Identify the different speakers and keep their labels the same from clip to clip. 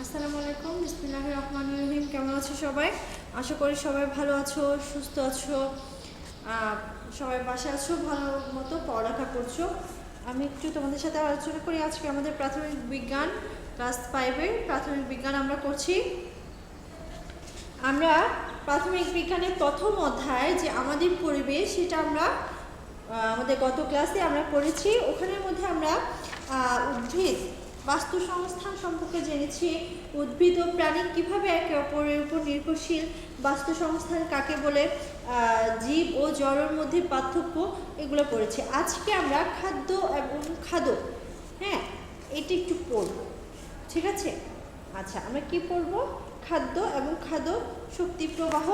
Speaker 1: আসসালামু আলাইকুম, বিসমিল্লাহির রহমানির রহিম। কেমন আছো সবাই? আশা করি সবাই ভালো আছো, সুস্থ আছো, সবাই বাসায় আছো, ভালো মতো পড়ালেখা করছো। আমি একটু তোমাদের সাথে আলোচনা করি। আজকে আমাদের প্রাথমিক বিজ্ঞান ক্লাস 5-এর প্রাথমিক বিজ্ঞান আমরা করছি। আমরা প্রাথমিক বিজ্ঞানের প্রথম অধ্যায় যে আমাদের পরিবেশ, সেটা আমরা আমাদের গত ক্লাসে আমরা পড়েছি। ওখানের মধ্যে আমরা উদ্ভিদ বাস্তু সংস্থান সম্পর্কে জেনেছি। উদ্ভিদ ও প্রাণী কীভাবে একে অপরের উপর নির্ভরশীল, বাস্তু সংস্থান কাকে বলে, জীব ও জড়ের মধ্যে পার্থক্য, এগুলো পড়েছি। আজকে আমরা খাদ্য এবং খাদক, হ্যাঁ, এটি একটু পড়ব, ঠিক আছে? আচ্ছা, আমরা কি পড়ব? খাদ্য এবং খাদক, শক্তি প্রবাহ,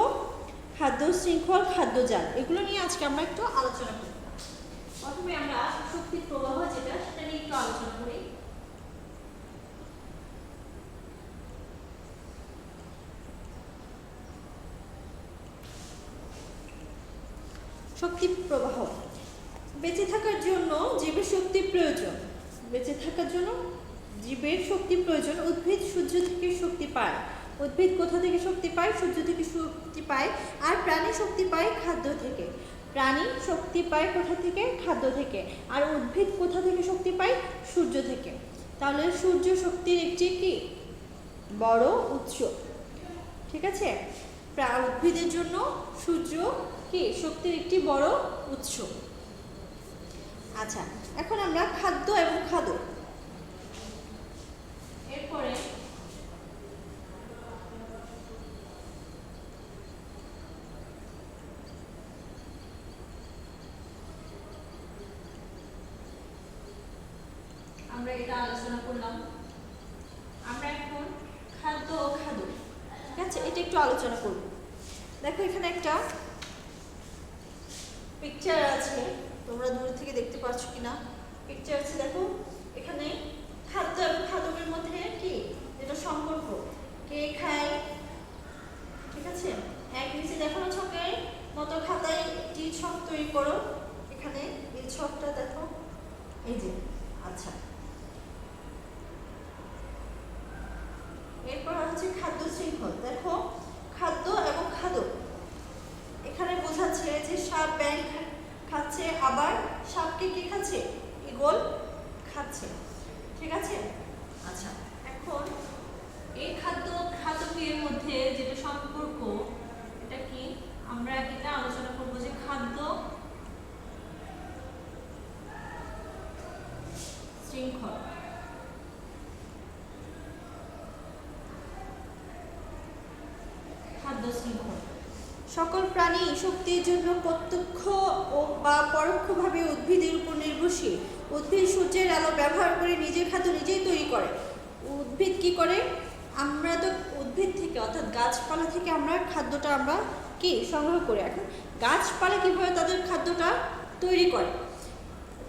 Speaker 1: খাদ্য শৃঙ্খল, খাদ্যজাল, এগুলো নিয়ে আজকে আমরা একটু আলোচনা করব। প্রথমে আমরা শক্তি প্রবাহ যেটা, সেটা নিয়ে একটু আলোচনা করি। শক্তি প্রবাহ, বেঁচে থাকার জন্য জীবের শক্তির প্রয়োজন। বেঁচে থাকার জন্য জীবের শক্তি প্রয়োজন। উদ্ভিদ সূর্য থেকে শক্তি পায়। উদ্ভিদ কোথা থেকে শক্তি পায়? সূর্য থেকে শক্তি পায়। আর প্রাণী শক্তি পায় খাদ্য থেকে। প্রাণী শক্তি পায় কোথা থেকে? খাদ্য থেকে। আর উদ্ভিদ কোথা থেকে শক্তি পায়? সূর্য থেকে। তাহলে সূর্য শক্তির একটি কি বড় উৎস, ঠিক আছে? উদ্ভিদের জন্য সূর্য কি শক্তির একটি বড় উৎস। আচ্ছা, এখন আমরা খাদ্য এবং খাদক, এরপরে আমরা এটা আলোচনা করলাম। আমরা এখন খাদ্য ও খাদক, ঠিক আছে, এটা একটু আলোচনা করব। দেখো এখানে একটা পিকচার আছে, তোমরা দূর থেকে দেখতে পাচ্ছ কিনা? পিকচার আছে, দেখো এখানে খাদ্য এবং খাদকের মধ্যে কি যেটা সম্পর্ক, কে খায়, ঠিক আছে? এক নিচে দেখানো ছকের মতো খাতায় একটি ছক তৈরি করো। এখানে এই ছকটা দেখো, এই যে। আচ্ছা, এরপর হচ্ছে খাদ্য শৃঙ্খল। দেখো খাদ্য এবং খাদক, এখানে বোঝাচ্ছে যে সাপ ব্যাঙ খাচ্ছে, আবার সাপকে কি খাচ্ছে? ঈগল খাচ্ছে, ঠিক আছে? আচ্ছা, এখন এই খাদ্য খাদকের মধ্যে যেটা সম্পর্ক, এটা কি আমরা এটা আলোচনা করব যে খাদ্য শৃঙ্খল। খাদ্য শৃঙ্খল, সকল প্রাণী শক্তির জন্য প্রত্যক্ষ ও বা পরোক্ষভাবে উদ্ভিদের উপর নির্ভরশীল। উদ্ভিদ সূর্যের আলো ব্যবহার করে নিজের খাদ্য নিজেই তৈরি করে। উদ্ভিদ কি করে? আমরা তো উদ্ভিদ থেকে, অর্থাৎ গাছপালা থেকে আমরা খাদ্যটা আমরা কি সংগ্রহ করি। এখন গাছপালা কীভাবে তাদের খাদ্যটা তৈরি করে?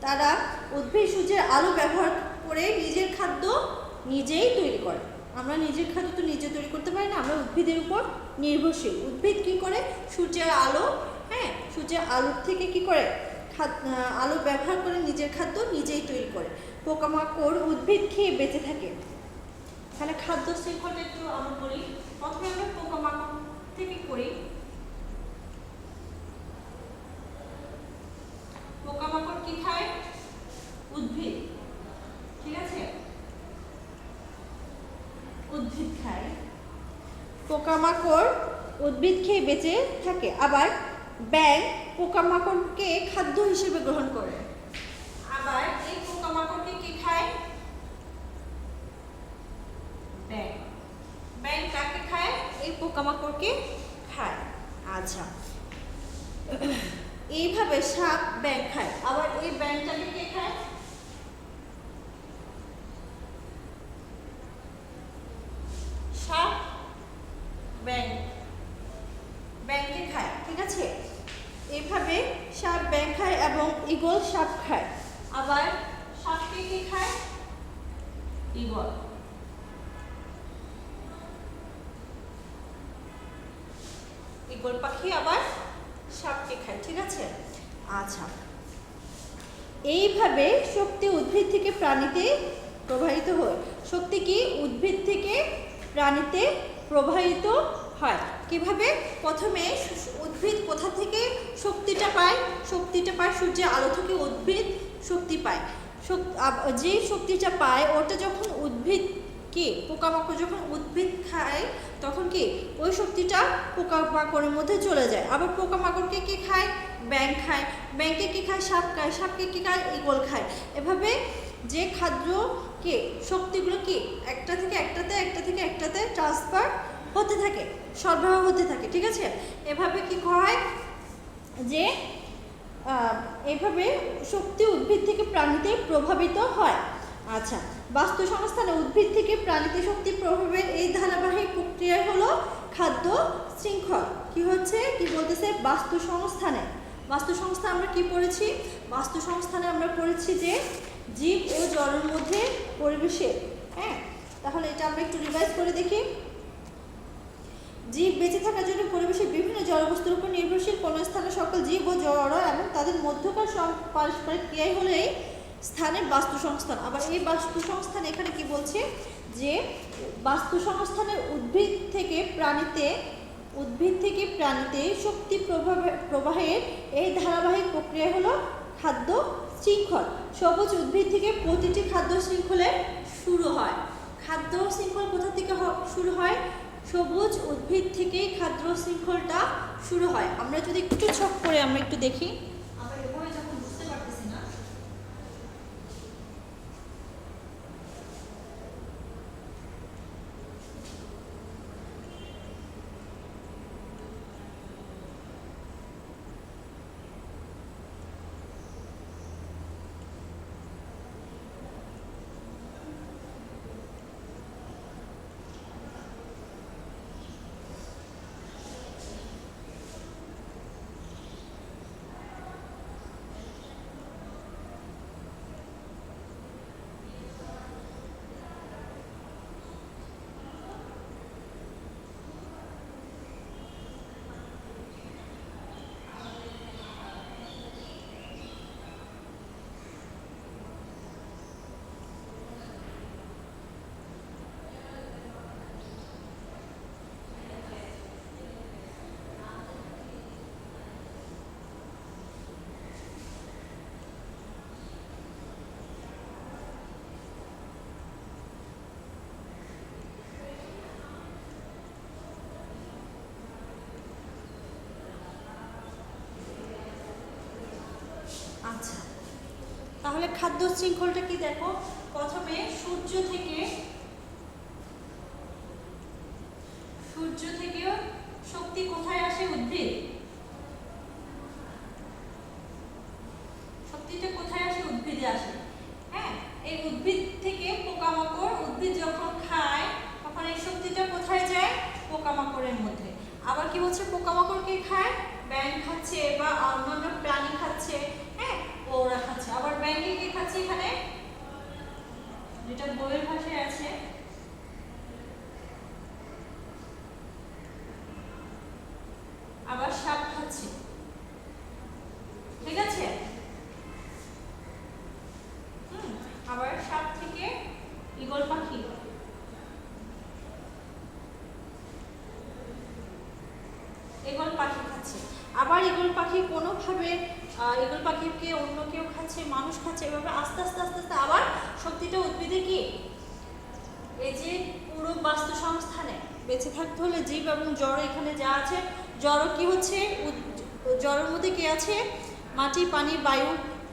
Speaker 1: তারা উদ্ভিদ সূর্যের আলো ব্যবহার করে নিজের খাদ্য নিজেই তৈরি করে। আমরা নিজের খাদ্য তো নিজে তৈরি করতে পারি না, আমরা উদ্ভিদের উপর নির্ভরশীল। উদ্ভিদ কি করে? সূর্যের আলো, হ্যাঁ, সূর্যের আলোর থেকে কি করে? আলো ব্যবহার করে নিজের খাদ্য নিজেই তৈরি করে। পোকামাকড় উদ্ভিদ খেয়ে বেঁচে থাকে। তাহলে খাদ্য শৃঙ্খলটা একটু আমরা বলি। প্রথমে আমরা পোকামাকড় থেকে করি। পোকামাকড় কি খায়? উদ্ভিদ, ঠিক আছে? উদ্ভিদ খায়। পোকামাকড় উদ্ভিদ খেয়ে বেঁচে থাকে। আবার ব্যাঙ পোকামাকড়কে খাদ্য হিসেবে গ্রহণ করে। আবার এই পোকামাকড়কে কি খায়? ব্যাঙ। ব্যাঙ কাকে খায়? এই পোকামাকড়কে খায়। আচ্ছা, এইভাবে সাপ ব্যাঙ খায়। আবার এই ব্যাঙটাকে কে খায়? সাপ ব্যাঙ, ব্যাঙকে খায়, ঠিক আছে? এইভাবে সাপ ব্যাঙ খায় এবং ঈগল সাপ খায়। আবার সাপকে কি খায়? ঈগল। ঈগল পাখি আবার সাপকে খায়, ঠিক আছে? আচ্ছা, এইভাবে শক্তি উদ্ভিদ থেকে প্রাণীতে প্রবাহিত হয়। শক্তি কি উদ্ভিদ থেকে প্রাণীতে প্রবাহিত হয়। কিভাবে? প্রথমে উদ্ভিদ কোথা থেকে শক্তিটা পায়? শক্তিটা পায় সূর্যের আলো থেকে উদ্ভিদ শক্তি পায়। যে শক্তিটা পায় ওটা যখন উদ্ভিদ কি পোকামাকড় যখন উদ্ভিদ খায় তখন কি ওই শক্তিটা পোকামাকড়ের মধ্যে চলে যায়। আবার পোকামাকড়কে কি খায়? ব্যাঙ খায়। ব্যাঙকে কি খায়? সাপ খায়। সাপকে কি খায়? ঈগল খায়। এভাবে যে খাদ্যকে শক্তিগুলো কি একটা থেকে একটাতে ট্রান্সফার হতে থাকে, সরবরাহ হতে থাকে। ঠিক আছে, এভাবে কি হয় যে এভাবে শক্তি উদ্ভিদ থেকে প্রাণীতে প্রভাবিত হয়। আচ্ছা, বাস্তু সংস্থানে উদ্ভিদ থেকে প্রাণীতে শক্তি প্রভাবের এই ধারাবাহিক প্রক্রিয়া হলো খাদ্য শৃঙ্খল। কি হচ্ছে? কি বলতেছে? বাস্তু সংস্থানে। বাস্তু সংস্থা আমরা কি পড়েছি? বাস্তু সংস্থানে আমরা পড়েছি যে জীব ও জড়ের মধ্যে পরিবেশের। হ্যাঁ, তাহলে এটা আমরা একটু রিভাইজ করে দেখি। জীব বেঁচে থাকার জন্য পরিবেশের বিভিন্ন জড়বস্তুর উপর নির্ভরশীল। কোনো স্থানে সকল জীব ও জড় এবং তাদের মধ্যকার পারস্পরিক ক্রিয়াই হলো এই স্থানের বাস্তু সংস্থান। আবার এই বাস্তু সংস্থান এখানে কি বলছে যে বাস্তু সংস্থানের উদ্ভিদ থেকে প্রাণীতে শক্তি প্রবাহের এই ধারাবাহিক প্রক্রিয়া হলো খাদ্য শৃঙ্খল। সবুজ উদ্ভিদ থেকে প্রতিটি খাদ্য শৃঙ্খলের শুরু হয়। খাদ্য শৃঙ্খল কোথা থেকে শুরু হয়? সবুজ উদ্ভিদ থেকেই খাদ্য শৃঙ্খলটা শুরু হয়। আমরা যদি একটু ছক করে আমরা একটু দেখি, আমরা এভাবে যখন বুঝতে পারতেছি না। আচ্ছা, তাহলে খাদ্য শৃঙ্খলটা কি দেখো। প্রথমে সূর্য থেকে শক্তি কোথায় আসে? উদ্ভিদ। শক্তিটা কোথায় আসে? উদ্ভিদে আসে। হ্যাঁ, এই উদ্ভিদ থেকে পোকামাকড়, উদ্ভিদ যখন খায় তখন এই শক্তিটা কোথায় যায়? পোকামাকড়ের মধ্যে। আবার কি বলছে? পোকামাকড় কি খায়? ব্যাঙ খাচ্ছে বা অন্যান্য প্রাণী খাচ্ছে। হ্যাঁ, ওরা খাচ্ছে। আবার ব্যাঙকে কি খাচ্ছে? এখানে যেটা বইয়ের ভাষায় আছে আবার সাপ খাচ্ছে। ঠিক আছে, আবার সাপ থেকে ঈগল পাখি, খাচ্ছে। আবার ঈগল পাখি কোনোভাবে ঈগল পাখিকে অন্য কেউ খাচ্ছে, মানুষ খাচ্ছে। এভাবে আস্তে আস্তে আবার শক্তিটা উদ্ভিদে কি এই যে পুরো বাস্তু সংস্থানে বেঁচে থাকতে হলে জীব এবং জড় এখানে যা আছে, জড় কি হচ্ছে? জড়ের মধ্যে কি আছে? মাটি, পানি, বায়ু।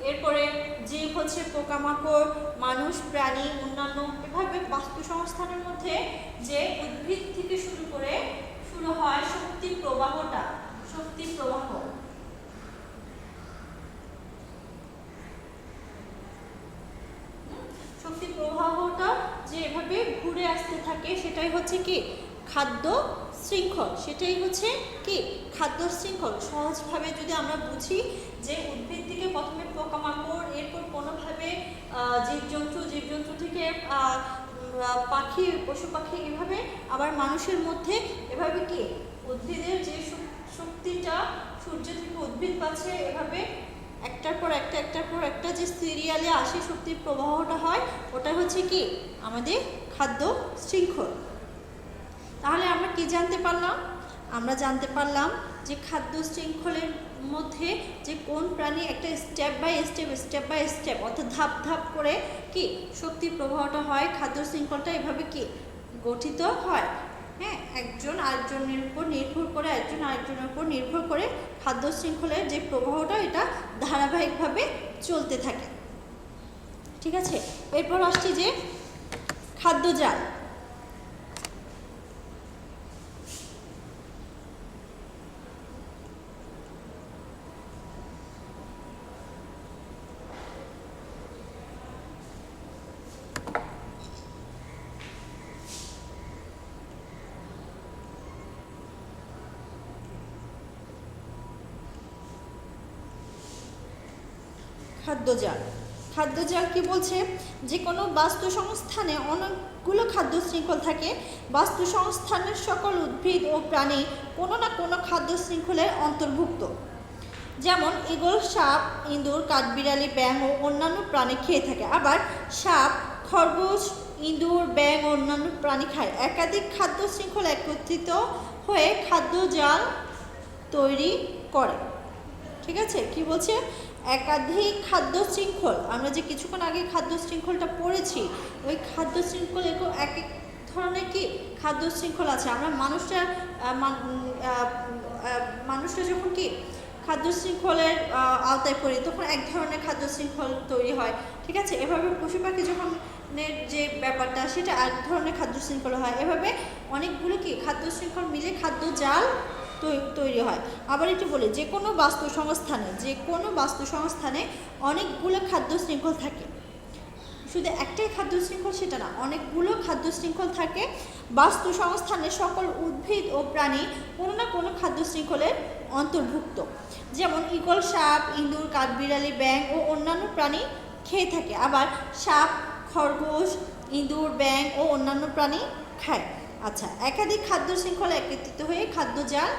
Speaker 1: এরপরে জীব হচ্ছে পোকামাকড়, মানুষ, প্রাণী, অন্যান্য। এভাবে বাস্তু সংস্থানের মধ্যে যে উদ্ভিদ থেকে শুরু হয় শক্তি প্রবাহটা, শক্তি প্রবাহ। শক্তি প্রবাহটা যে এভাবে ঘুরে আসতে থাকে সেটাই হচ্ছে কি খাদ্য শৃঙ্খল। সেটাই হচ্ছে কি খাদ্য শৃঙ্খল। সহজভাবে যদি আমরা বুঝি যে উদ্ভিদ থেকে প্রথমে পোকামাকড়, এরপর কোনোভাবে জীবজন্তু থেকে পাখি, পশু পাখি, এভাবে আবার মানুষের মধ্যে এভাবে কি উদ্ভিদের যে শক্তিটা সূর্য থেকে উদ্ভিদ পাচ্ছে, এভাবে একটার পর একটা যে সিরিয়ালে আসে শক্তির প্রবাহটা হয়, ওটা হচ্ছে কি আমাদের খাদ্য শৃঙ্খল। তাহলে আমরা কি জানতে পারলাম? আমরা জানতে পারলাম যে খাদ্য শৃঙ্খলের মধ্যে যে কোন প্রাণী একটা স্টেপ বাই স্টেপ অর্থাৎ ধাপ ধাপ করে কি শক্তির প্রবাহটা হয়, খাদ্য শৃঙ্খলটা এভাবে কি গঠিত হয়। হ্যাঁ, একজন আরেকজনের উপর নির্ভর করে খাদ্য শৃঙ্খলের যে প্রবাহটা এটা ধারাবাহিকভাবে চলতে থাকে। ঠিক আছে, এরপর আসছি যে খাদ্যজাল। খাদ্যজাল কি বলছে? যে কোনো বাস্তু সংস্থানে অনেকগুলো খাদ্য শৃঙ্খল থাকে। বাস্তু সংস্থানের সকল উদ্ভিদ ও প্রাণী কোনো না কোনো খাদ্য শৃঙ্খলের অন্তর্ভুক্ত। যেমন ঈগল সাপ, ইঁদুর, কাঠবিড়ালি, ব্যাঙ ও অন্যান্য প্রাণী খেয়ে থাকে। আবার সাপ, খরগোশ, ইঁদুর, ব্যাঙ ও অন্যান্য প্রাণী খায়। একাধিক খাদ্য শৃঙ্খল একত্রিত হয়ে খাদ্যজাল তৈরি করে। ঠিক আছে, কি বলছে? একাধিক খাদ্য শৃঙ্খল, আমরা যে কিছুক্ষণ আগে খাদ্য শৃঙ্খলটা পড়েছি, ওই খাদ্য শৃঙ্খল এক এক ধরনের কি খাদ্য শৃঙ্খল আছে। আমরা মানুষরা যখন কি খাদ্য শৃঙ্খলের আওতায় পড়ি তখন এক ধরনের খাদ্য শৃঙ্খল তৈরি হয়। ঠিক আছে, এভাবে পশু পাখি যখন যে ব্যাপারটা সেটা এক ধরনের খাদ্য শৃঙ্খল হয়। এভাবে অনেকগুলো কি খাদ্য শৃঙ্খল মিলে খাদ্য জাল তৈরি হয়। আবার একটু বলি, যে কোনো বাস্তু সংস্থানে অনেকগুলো খাদ্য শৃঙ্খল থাকে। শুধু একটাই খাদ্য শৃঙ্খল সেটা না, অনেকগুলো খাদ্য শৃঙ্খল থাকে। বাস্তু সংস্থানে সকল উদ্ভিদ ও প্রাণী কোনো না কোনো খাদ্য শৃঙ্খলের অন্তর্ভুক্ত। যেমন ঈগল সাপ, ইঁদুর, কাঠবিড়ালি, ব্যাঙ ও অন্যান্য প্রাণী খেয়ে থাকে। আবার সাপ, খরগোশ, ইঁদুর, ব্যাঙ ও অন্যান্য প্রাণী খায়। আচ্ছা, একাধিক খাদ্য শৃঙ্খলা একত্রিত হয়ে খাদ্যজাল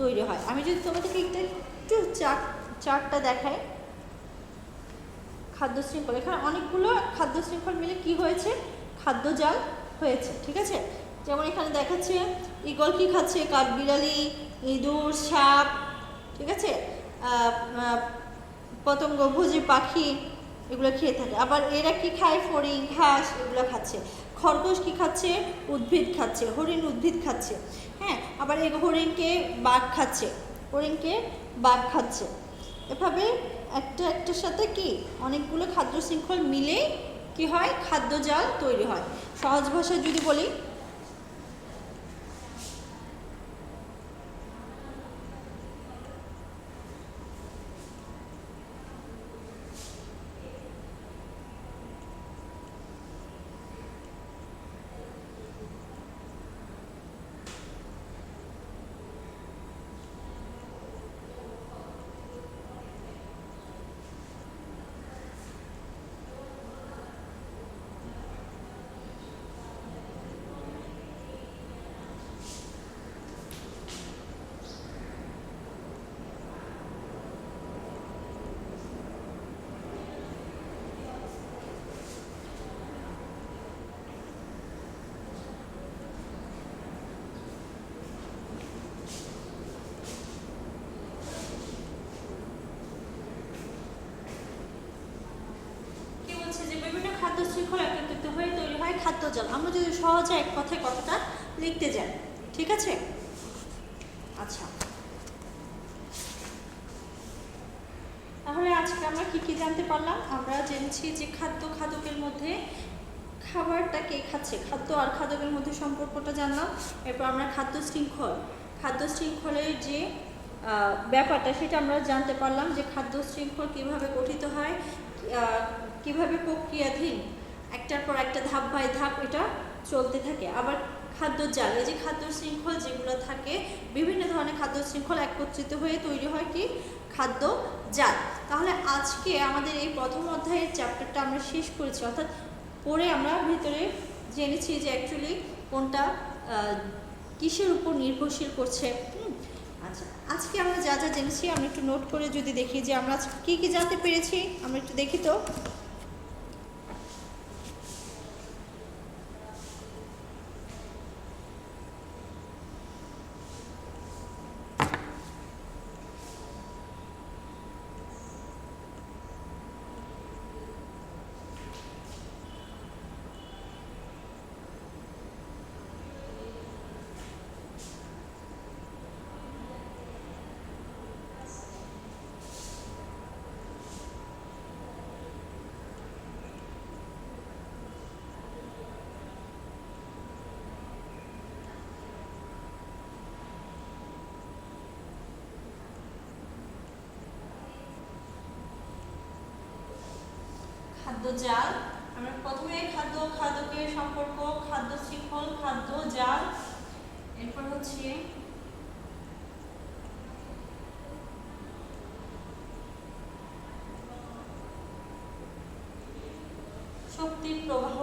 Speaker 1: তৈরি হয়। আমি যদি তোমাদেরকে একটু চার্টটা দেখাই, খাদ্য শৃঙ্খল, এখানে অনেকগুলো খাদ্য শৃঙ্খল মিলে কি হয়েছে? খাদ্যজাল হয়েছে। ঠিক আছে, যেমন এখানে দেখাচ্ছে ঈগল কি খাচ্ছে? কাঠবিড়ালি, ইঁদুর, সাপ, ঠিক আছে, পতঙ্গভোজী পাখি এগুলো খেয়ে থাকে। আবার এরা কি খায়? ফড়িং, ঘাস এগুলো খাচ্ছে। খরগোশ কি খাচ্ছে? উদ্ভিদ খাচ্ছে। হরিণ উদ্ভিদ খাচ্ছে। হ্যাঁ, আবার এই হরিণকে বাঘ খাচ্ছে। এভাবে একটার সাথে কি অনেকগুলো খাদ্য শৃঙ্খল মিলে কি হয়? খাদ্যজাল তৈরি হয়। সহজ ভাষায় যদি বলি, খাদ্য শৃঙ্খলা একত্রিত হয়ে তৈরি হয় খাদ্যজাল। আমরা যদি সহজে এক কথায় কথাটা লিখতে যাই, ঠিক আছে? আচ্ছা, তাহলে আজকে আমরা কি কি জানতে পারলাম? আমরা জেনেছি যে খাদ্যের মধ্যে খাবারটা কে খাচ্ছে, খাদ্য আর খাদকের মধ্যে সম্পর্কটা জানলাম। এরপর আমরা খাদ্য শৃঙ্খলের যে ব্যাপারটা সেটা আমরা জানতে পারলাম, যে খাদ্য শৃঙ্খল কীভাবে গঠিত হয়, কিভাবে প্রক্রিয়াধীন, একটার পর একটা ধাপ বাই ধাপ এটা চলতে থাকে। আবার খাদ্যজাল, এই যে খাদ্য শৃঙ্খল যেগুলো থাকে, বিভিন্ন ধরনের খাদ্য শৃঙ্খল একত্রিত হয়ে তৈরি হয় কি খাদ্যজাল। তাহলে আজকে আমাদের এই প্রথম অধ্যায়ের চ্যাপ্টারটা আমরা শেষ করেছি, অর্থাৎ পরে আমরা ভিতরে জেনেছি যে অ্যাকচুয়ালি কোনটা কিসের উপর নির্ভরশীল করছে। আচ্ছা, আজকে আমরা যা যা জেনেছি আমরা একটু নোট করে যদি দেখি যে আমরা কি কি জানতে পেরেছি, আমরা একটু দেখি তো। খাদ্য জাল। আমরা প্রথমে খাদ্যের সম্পর্ক, খাদ্য শৃঙ্খল, খাদ্য জাল, এরপর হচ্ছে শক্তির প্রবাহ।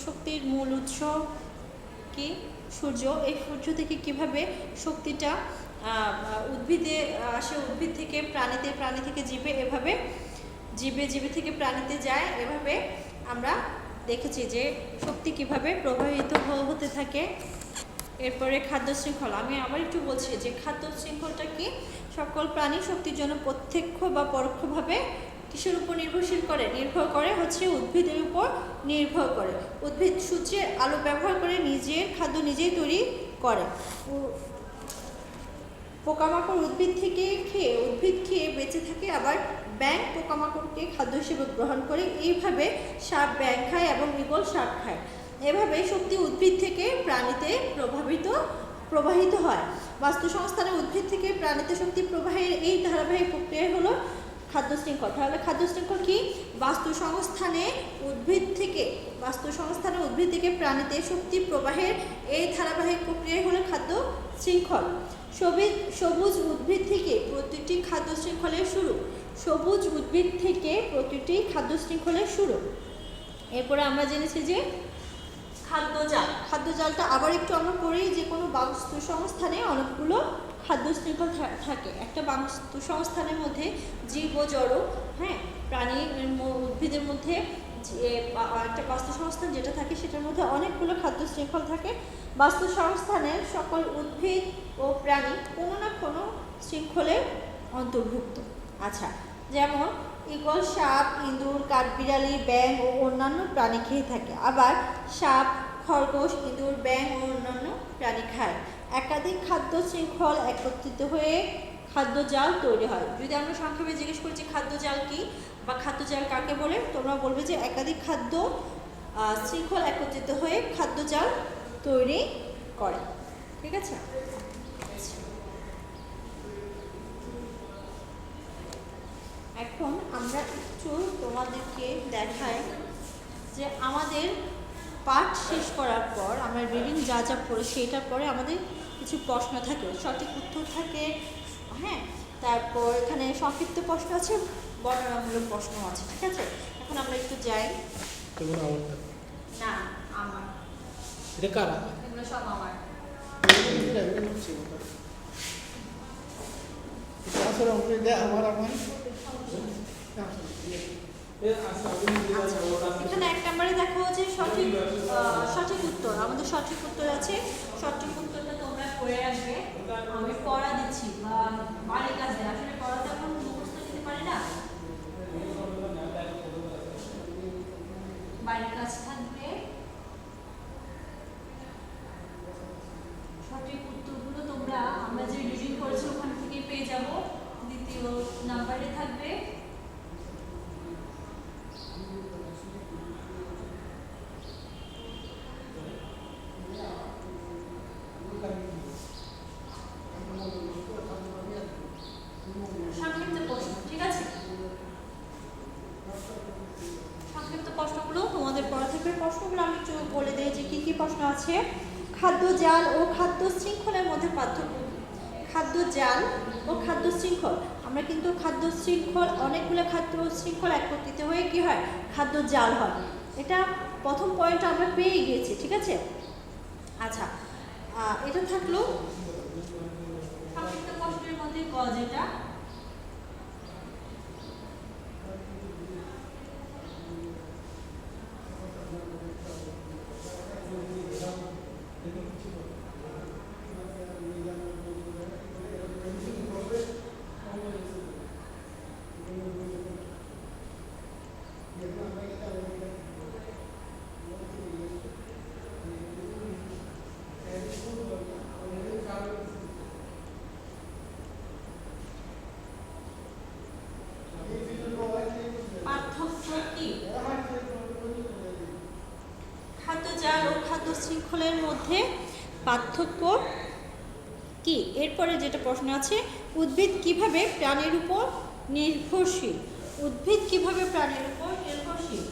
Speaker 1: শক্তির মূল উৎস কি? সূর্য। এই সূর্য থেকে কিভাবে শক্তিটা উদ্ভিদে আসে, উদ্ভিদ থেকে প্রাণীতে, প্রাণী থেকে জীবে, এভাবে জীবে থেকে প্রাণীতে যায়। এভাবে আমরা দেখেছি যে শক্তি কিভাবে প্রবাহিত হতে থাকে। এরপরে খাদ্য শৃঙ্খল। আমি আবার একটু বলছি যে খাদ্য শৃঙ্খলটা কি? সকল প্রাণী শক্তির জন্য প্রত্যক্ষ বা পরোক্ষভাবে কিসের উপর নির্ভর করে হচ্ছে উদ্ভিদের উপর নির্ভর করে। উদ্ভিদ সূর্যের আলো ব্যবহার করে নিজের খাদ্য নিজেই তৈরি করে। পোকামাকড় উদ্ভিদ খেয়ে বেঁচে থাকে, আবার ব্যাঙ পোকামাকড়কে খাদ্য হিসেবে গ্রহণ করে। এইভাবে সাপ ব্যাঙ খায় এবং ঈগল সাপ খায়। এভাবে শক্তি উদ্ভিদ থেকে প্রাণীতে প্রবাহিত হয়। বাস্তু সংস্থানে উদ্ভিদ থেকে প্রাণীতে শক্তি প্রবাহের এই ধারাবাহিক প্রক্রিয়া হলো খাদ্য শৃঙ্খল। তাহলে খাদ্য শৃঙ্খল কি? বাস্তু সংস্থানে উদ্ভিদ থেকে প্রাণীতে শক্তি প্রবাহের এই ধারাবাহিক প্রক্রিয়া হলো খাদ্য শৃঙ্খল। সবুজ উদ্ভিদ থেকে প্রতিটি খাদ্য শৃঙ্খলের শুরু। এরপরে আমরা জেনেছি যে খাদ্যজালটা আবার একটু আমরা পড়ি যে কোনো বাস্তু সংস্থানে অনেকগুলো খাদ্য শৃঙ্খল থাকে। একটা বাস্তু সংস্থানের মধ্যে জীব ও জড়, প্রাণী, উদ্ভিদের মধ্যে একটা বাস্তু সংস্থান যেটা থাকে সেটার মধ্যে অনেকগুলো খাদ্য শৃঙ্খল থাকে। বাস্তু সংস্থানের সকল উদ্ভিদ ও প্রাণী কোনো না কোনো শৃঙ্খলের অন্তর্ভুক্ত। আচ্ছা, যেমন ঈগল সাপ, ইঁদুর, কাঠবিড়ালি, ব্যাঙ ও অন্যান্য প্রাণী খেয়ে থাকে। আবার সাপ, খরগোশ, ইঁদুর, ব্যাঙ ও অন্যান্য প্রাণী খায়। একাধিক খাদ্য শৃঙ্খল একত্রিত হয়ে খাদ্যজাল তৈরি হয়। যদি আমরা সংক্ষেপে জিজ্ঞেস করছি খাদ্যজাল কি বা খাদ্যজাল কাকে বলে, তোমরা বলবে যে একাধিক খাদ্য শৃঙ্খল একত্রিত হয়ে খাদ্যজাল তৈরি করে। ঠিক আছে? এখন আমরা একটু তোমাদেরকে দেখাই যে আমাদের পাঠ শেষ করার পর আমরা রিডিং যা পড়েছি এটার পরে আমাদের কিছু প্রশ্ন থাকে, সঠিক উত্তর থাকে, তারপর এখানে সংক্ষিপ্ত প্রশ্ন আছে, বর্ণনামূলক প্রশ্ন আছে। ঠিক আছে, এখন আমরা একটু যাই। না, আমার এগুলো সব আমার। এখানে এক নম্বরে দেখো যে সঠিক উত্তর। আমাদের সঠিক উত্তর আছে। সঠিক উত্তরটা তোমরা পড়ে আসবে। আমি পড়া দিচ্ছি বা বাড়ির কাছে, আসলে পড়াতে এখন মুখস্থ দিতে পারি না, বাড়ির কাজ থাকবে। সঠিক উত্তরগুলো তোমরা আমরা যে রিডিং করেছি ওখান থেকে পেয়ে যাব। দ্বিতীয় নাম্বারে থাকবে সংক্ষিপ্ত প্রশ্ন। ঠিক আছে, সংক্ষিপ্ত প্রশ্নগুলো তোমাদের পড়া থাকবে। প্রশ্নগুলো আমি একটু বলে দিই যে কি প্রশ্ন আছে। খাদ্যজাল ও খাদ্য শৃঙ্খলের মধ্যে পার্থক্য। খাদ্যজাল ও খাদ্য শৃঙ্খল, আমরা কিন্তু খাদ্য শৃঙ্খল, অনেকগুলো খাদ্য শৃঙ্খল একত্রিত হয়ে কি হয়? খাদ্যজাল হয়। এটা প্রথম পয়েন্টটা আমরা পেয়ে গিয়েছি। ঠিক আছে, আচ্ছা, এটা থাকলো সংক্ষিপ্ত প্রশ্নের মধ্যে ক, যেটা শৃঙ্খলের মধ্যে পার্থক্য কি? এরপরে যেটা প্রশ্ন আছে, উদ্ভিদ কিভাবে প্রাণীর উপর নির্ভরশীল। উদ্ভিদ কিভাবে প্রাণীর উপর নির্ভরশীল?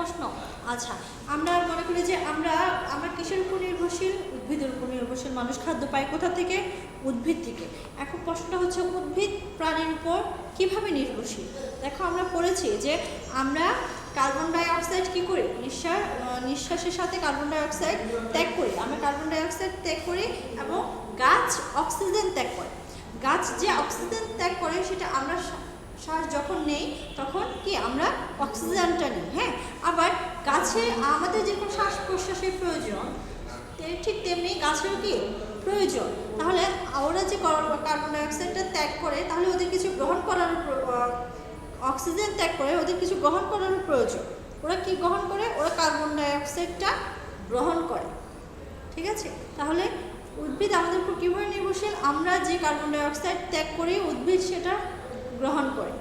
Speaker 1: প্রশ্ন। আচ্ছা, আমরা মনে করি যে আমরা কিসের উপর নির্ভরশীল? উদ্ভিদের উপর নির্ভরশীল। মানুষ খাদ্য পায় কোথা থেকে? উদ্ভিদ থেকে। এখন প্রশ্নটা হচ্ছে উদ্ভিদ প্রাণীর উপর কিভাবে নির্ভরশীল। দেখো, আমরা পড়েছি যে আমরা কার্বন ডাই অক্সাইড কী করি? নিঃশ্বাসের সাথে কার্বন ডাই অক্সাইড ত্যাগ করি। আমরা কার্বন ডাই অক্সাইড ত্যাগ করি এবং গাছ অক্সিজেন ত্যাগ করে। গাছ যে অক্সিজেন ত্যাগ করে সেটা আমরা শ্বাস যখন নেই তখন কি আমরা অক্সিজেনটা নিই। হ্যাঁ, আবার গাছে আমাদের যেরকম শ্বাস প্রশ্বাসের প্রয়োজন ঠিক তেমনি গাছেরও কি প্রয়োজন। তাহলে ওরা যে কার্বন ডাই অক্সাইডটা ত্যাগ করে, তাহলে ওদের কিছু গ্রহণ করার, অক্সিজেন ত্যাগ করে ওদের কিছু গ্রহণ করার প্রয়োজন। ওরা কি গ্রহণ করে? ওরা কার্বন ডাই অক্সাইডটা গ্রহণ করে। ঠিক আছে, তাহলে উদ্ভিদ আমাদের উপর কীভাবে নির্ভরশীল? আমরা যে কার্বন ডাই অক্সাইড ত্যাগ করি উদ্ভিদ সেটা গ্রহণ করে।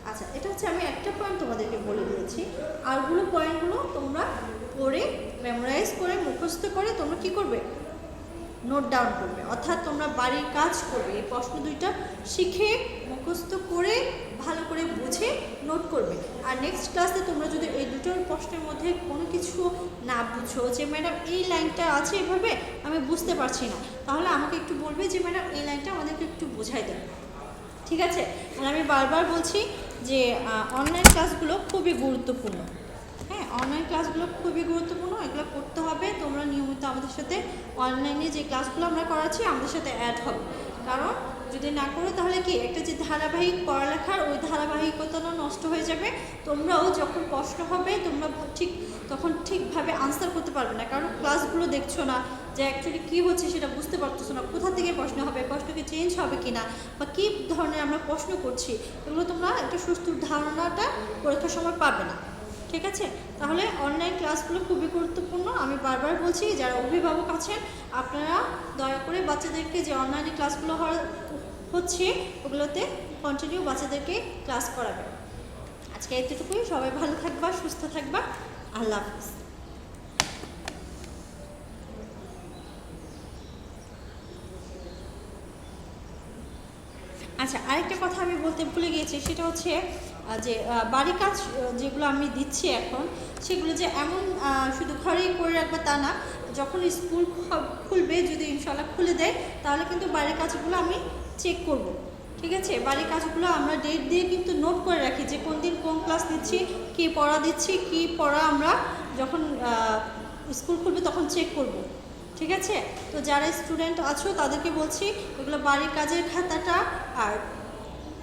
Speaker 1: আচ্ছা, এটা হচ্ছে আমি একটা পয়েন্ট তোমাদেরকে বলে দিয়েছি। আরগুলো পয়েন্টগুলো তোমরা পড়ে মেমোরাইজ করে মুখস্থ করে তোমরা কি করবে? নোট ডাউন করবে। অর্থাৎ তোমরা বাড়ির কাজ করবে, এই প্রশ্ন দুইটা শিখে মুখস্থ করে ভালো করে বুঝে নোট করবে। আর নেক্সট ক্লাসে তোমরা যদি এই দুটোর প্রশ্নের মধ্যে কোনো কিছু না বুঝো, যে ম্যাডাম এই লাইনটা আছে এভাবে আমি বুঝতে পারছি না, তাহলে আমাকে একটু বলবে যে ম্যাডাম এই লাইনটা আমাদেরকে একটু বোঝাই দেন। ঠিক আছে? আর আমি বারবার বলছি যে অনলাইন ক্লাসগুলো খুবই গুরুত্বপূর্ণ। হ্যাঁ, অনলাইন ক্লাসগুলো খুবই গুরুত্বপূর্ণ, এগুলো করতে হবে। তোমরা নিয়মিত আমাদের সাথে অনলাইনে যে ক্লাসগুলো আমরা করাচ্ছি আমাদের সাথে অ্যাড হবে। কারণ যদি না করো তাহলে কি একটা যে ধারাবাহিক পড়ালেখার ওই ধারাবাহিকতাটা নষ্ট হয়ে যাবে। তোমরাও যখন প্রশ্ন হবে তোমরা তখন ঠিকভাবে আনসার করতে পারবে না, কারণ ক্লাসগুলো দেখছো না যে অ্যাকচুয়ালি কী হচ্ছে সেটা বুঝতে পারতেছো না। কোথা থেকে প্রশ্ন হবে, প্রশ্ন কি চেঞ্জ হবে কি না, বা কী ধরনের আমরা প্রশ্ন করছি, এগুলো তোমরা একটা সুস্থ ধারণাটা পরীক্ষার সময় পাবে না। ঠিক আছে? তাহলে অনলাইন ক্লাসগুলো খুবই গুরুত্বপূর্ণ। আমি বারবার বলছি, যারা অভিভাবক আছেন আপনারা দয়া করে বাচ্চাদেরকে যে অনলাইনে ক্লাসগুলো হচ্ছে ওগুলোতে কন্টিনিউ বাচ্চাদেরকে ক্লাস করাবে। আজকে এতটুকুই। সবাই ভালো থাকবা, সুস্থ থাকবা। আল্লাহ হাফিজ। আচ্ছা, আরেকটা কথা আমি বলতে ভুলে গিয়েছি, সেটা হচ্ছে যে বাড়ি কাজ যেগুলো আমি দিচ্ছি এখন, সেগুলো যে এমন শুধু ঘরেই করে রাখবে তা না। যখন স্কুল খুলবে, যদি ইনশাল্লাহ খুলে দেয়, তাহলে কিন্তু বাড়ির কাজগুলো আমি চেক করব। ঠিক আছে? বাড়ির কাজগুলো আমরা ডেট দিয়ে কিন্তু নোট করে রাখি যে কোন দিন কোন ক্লাস দিচ্ছি, কী পড়া দিচ্ছি, কী পড়া আমরা যখন স্কুল খুলবে তখন চেক করব। ঠিক আছে? তো যারা স্টুডেন্ট আছো তাদেরকে বলছি ওগুলো বাড়ির কাজের খাতাটা আর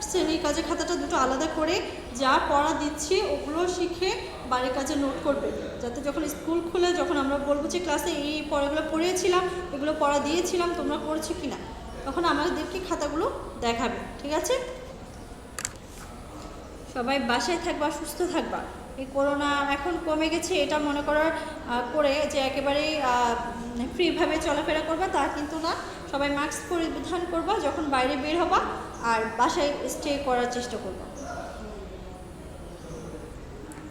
Speaker 1: শ্রেণীর কাজের খাতাটা দুটো আলাদা করে যা পড়া দিচ্ছি ওগুলো শিখে বাড়ির কাজে নোট করবে, যাতে যখন স্কুল খুলে যখন আমরা বলবো যে ক্লাসে এই পড়াগুলো পড়িয়েছিলাম, এগুলো পড়া দিয়েছিলাম, তোমরা পড়ছো কি না, তখন আমাদেরকে খাতাগুলো দেখাবে। ঠিক আছে? সবাই বাসায় থাকবা, সুস্থ থাকবা। এই করোনা এখন কমে গেছে এটা মনে করার করে যে একেবারেই ফ্রিভাবে চলাফেরা করবা তা কিন্তু না। সবাই মাস্ক পরিধান করবা যখন বাইরে বের হবা, আর বাসায় স্টে করার চেষ্টা করবা।